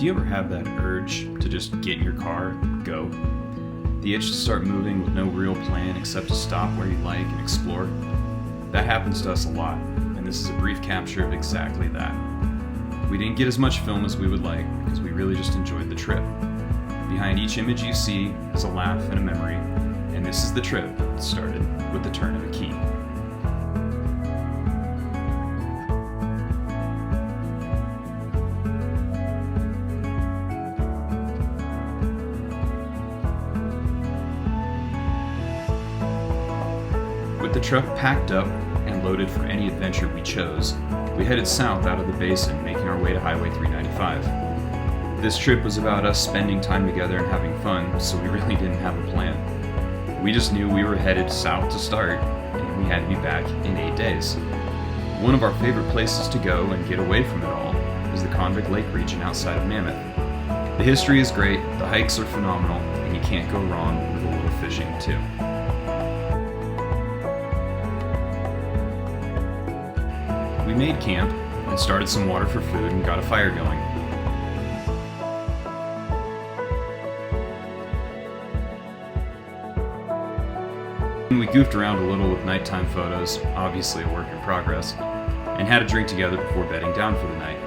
Do you ever have that urge to just get in your car, go? The itch to start moving with no real plan except to stop where you like and explore? That happens to us a lot, and this is a brief capture of exactly that. We didn't get as much film as we would like because we really just enjoyed the trip. Behind each image you see is a laugh and a memory, and this is the trip that started with the turn of a key. With the truck packed up and loaded for any adventure we chose, we headed south out of the basin, making our way to Highway 395. This trip was about us spending time together and having fun, so we really didn't have a plan. We just knew we were headed south to start, and we had to be back in 8 days. One of our favorite places to go and get away from it all is the Convict Lake region outside of Mammoth. The history is great, the hikes are phenomenal, and you can't go wrong with a little fishing too. We made camp and started some water for food and got a fire going. We goofed around a little with nighttime photos, obviously a work in progress, and had a drink together before bedding down for the night.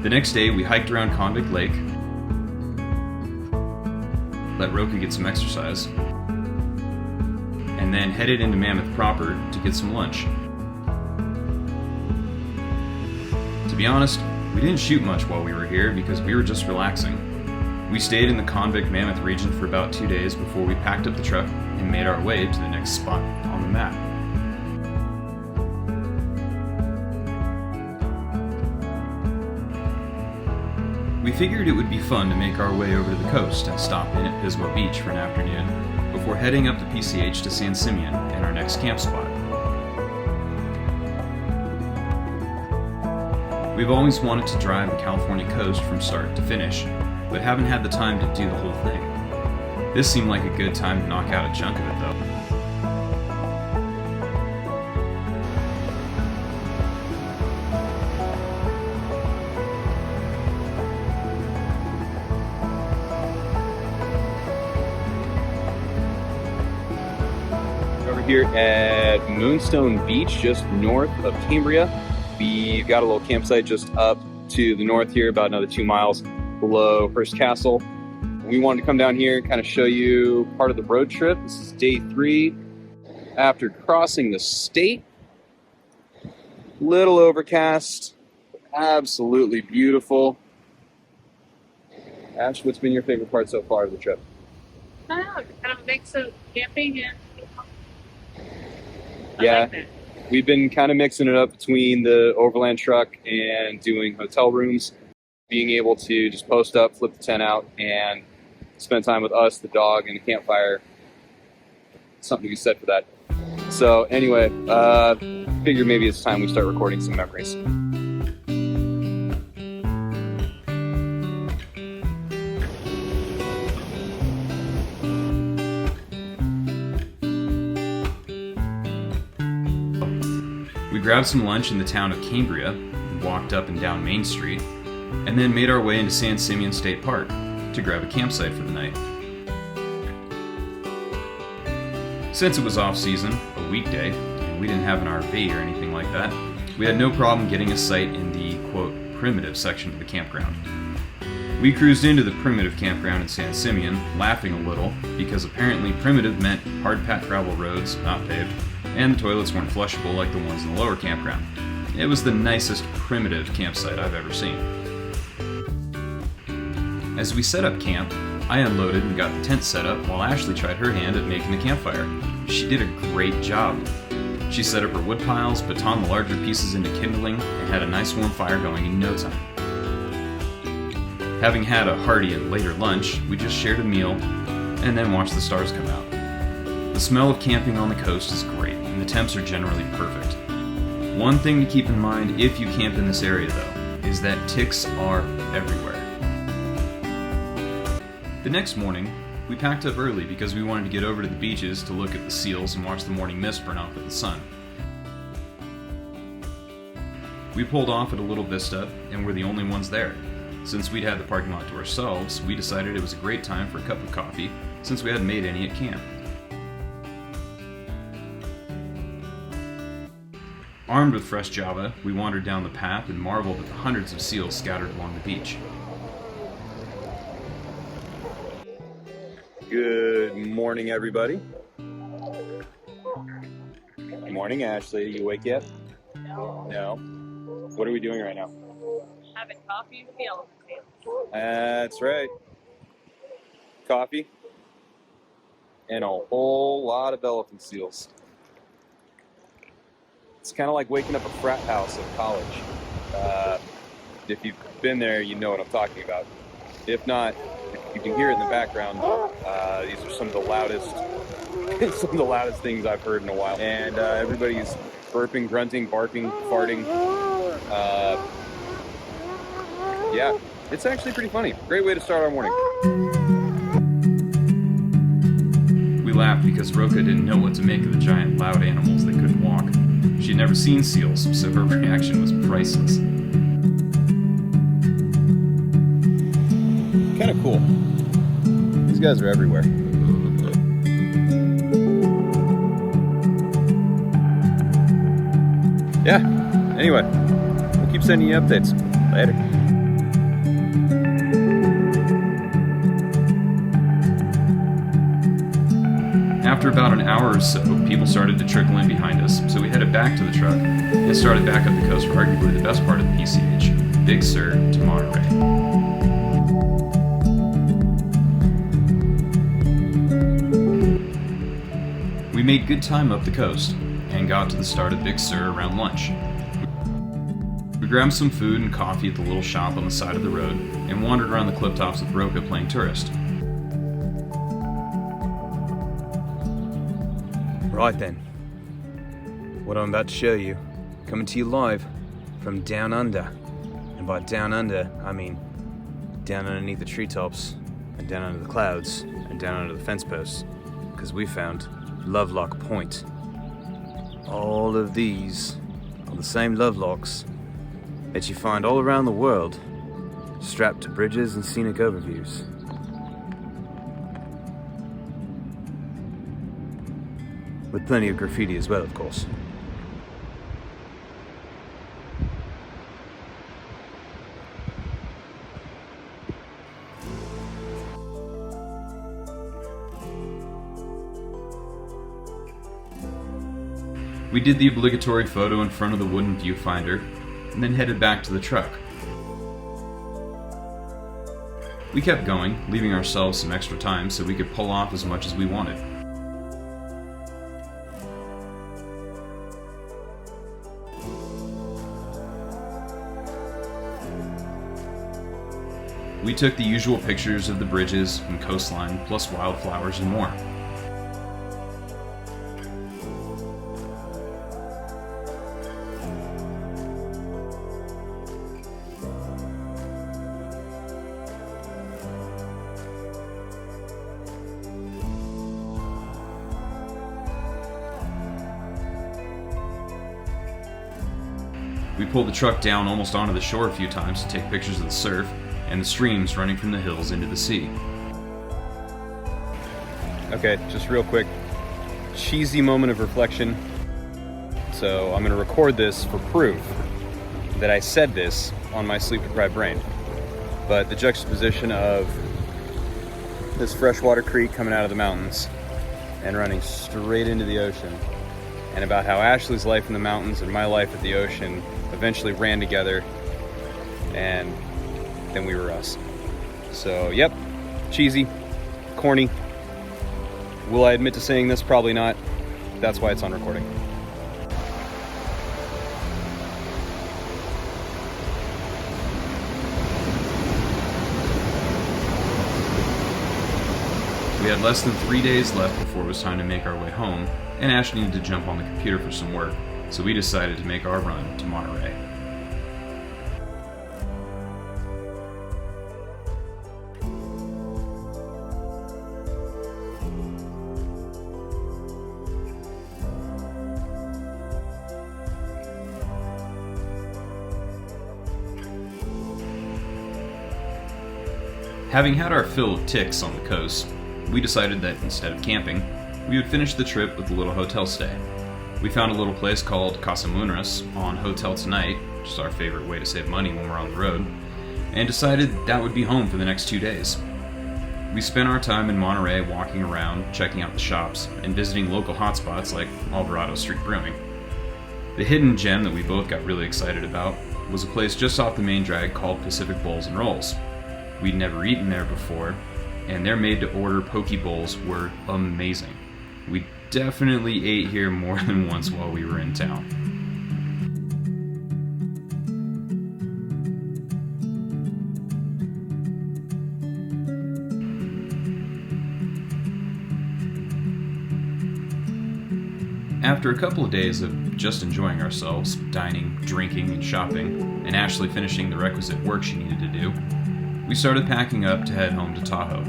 The next day, we hiked around Convict Lake, let Rocca get some exercise, and then headed into Mammoth proper to get some lunch. To be honest, we didn't shoot much while we were here because we were just relaxing. We stayed in the Convict Mammoth region for about 2 days before we packed up the truck and made our way to the next spot on the map. We figured it would be fun to make our way over to the coast and stop in at Pismo Beach for an afternoon before heading up the PCH to San Simeon and our next camp spot. We've always wanted to drive the California coast from start to finish, but haven't had the time to do the whole thing. This seemed like a good time to knock out a chunk of it though. Here at Moonstone Beach, just north of Cambria. We've got a little campsite just up to the north here, about another 2 miles below Hearst Castle. We wanted to come down here and kind of show you part of the road trip. This is day 3 after crossing the state. Little overcast, absolutely beautiful. Ash, what's been your favorite part so far of the trip? I don't know, kind of a mix of camping and Yeah, like that. We've been kind of mixing it up between the overland truck and doing hotel rooms, being able to just post up, flip the tent out, and spend time with us, the dog, and the campfire. Something to be said for that. So anyway, figure maybe it's time we start recording some memories. We grabbed some lunch in the town of Cambria, walked up and down Main Street, and then made our way into San Simeon State Park to grab a campsite for the night. Since it was off-season, a weekday, and we didn't have an RV or anything like that, we had no problem getting a site in the, quote, primitive section of the campground. We cruised into the primitive campground in San Simeon, laughing a little, because apparently primitive meant hard-packed gravel roads, not paved, and the toilets weren't flushable like the ones in the lower campground. It was the nicest primitive campsite I've ever seen. As we set up camp, I unloaded and got the tent set up while Ashley tried her hand at making the campfire. She did a great job. She set up her wood piles, batoned the larger pieces into kindling, and had a nice warm fire going in no time. Having had a hearty and later lunch, we just shared a meal and then watched the stars come out. The smell of camping on the coast is great, and the temps are generally perfect. One thing to keep in mind if you camp in this area, though, is that ticks are everywhere. The next morning, we packed up early because we wanted to get over to the beaches to look at the seals and watch the morning mist burn off with the sun. We pulled off at a little vista and were the only ones there. Since we'd had the parking lot to ourselves, we decided it was a great time for a cup of coffee since we hadn't made any at camp. Armed with fresh Java, we wandered down the path and marveled at the hundreds of seals scattered along the beach. Good morning, everybody. Good morning, Ashley. You awake yet? No, No. What are we doing right now? having coffee with the elephant seals. That's right. Coffee and a whole lot of elephant seals. It's kind of like waking up a frat house at college. If you've been there, you know what I'm talking about. If not, you can hear it in the background. These are some of the loudest things I've heard in a while. And everybody's burping, grunting, barking, farting. Yeah, it's actually pretty funny. Great way to start our morning. We laughed because Rocca didn't know what to make of the giant loud animals that couldn't walk. She'd never seen seals, so her reaction was priceless. Kind of cool. These guys are everywhere. Yeah, anyway, we'll keep sending you updates. Later. After about an hour or so, people started to trickle in behind us, so we headed back to the truck and started back up the coast for arguably the best part of the PCH, Big Sur to Monterey. We made good time up the coast and got to the start of Big Sur around lunch. We grabbed some food and coffee at the little shop on the side of the road and wandered around the cliff tops with Rocca playing tourist. Right then, what I'm about to show you, coming to you live from down under. And by down under, I mean down underneath the treetops, and down under the clouds, and down under the fence posts, because we found Lovelock Point. All of these are the same lovelocks that you find all around the world, strapped to bridges and scenic overviews. With plenty of graffiti as well, of course. We did the obligatory photo in front of the wooden viewfinder, and then headed back to the truck. We kept going, leaving ourselves some extra time so we could pull off as much as we wanted. We took the usual pictures of the bridges and coastline, plus wildflowers and more. We pulled the truck down almost onto the shore a few times to take pictures of the surf and the streams running from the hills into the sea. Okay, just real quick, cheesy moment of reflection. So I'm going to record this for proof that I said this on my sleep-deprived brain. But the juxtaposition of this freshwater creek coming out of the mountains and running straight into the ocean, and about how Ashley's life in the mountains and my life at the ocean eventually ran together, and then we were us. So, yep, cheesy, corny. Will I admit to saying this? Probably not. That's why it's on recording. We had less than 3 days left before it was time to make our way home, and Ash needed to jump on the computer for some work, so we decided to make our run to Monterey. Having had our fill of ticks on the coast, we decided that instead of camping, we would finish the trip with a little hotel stay. We found a little place called Casa Munras on Hotel Tonight, which is our favorite way to save money when we're on the road, and decided that would be home for the next 2 days. We spent our time in Monterey walking around, checking out the shops, and visiting local hotspots like Alvarado Street Brewing. The hidden gem that we both got really excited about was a place just off the main drag called Pacific Bowls and Rolls. We'd never eaten there before, and their made-to-order poke bowls were amazing. We definitely ate here more than once while we were in town. After a couple of days of just enjoying ourselves, dining, drinking, and shopping, and Ashley finishing the requisite work she needed to do, we started packing up to head home to Tahoe.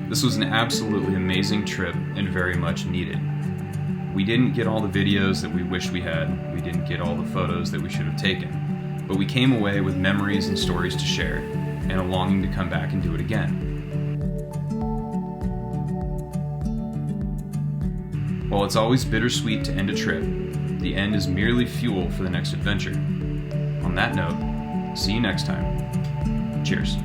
This was an absolutely amazing trip and very much needed. We didn't get all the videos that we wished we had, we didn't get all the photos that we should have taken, but we came away with memories and stories to share, and a longing to come back and do it again. While it's always bittersweet to end a trip, the end is merely fuel for the next adventure. On that note, see you next time. Cheers.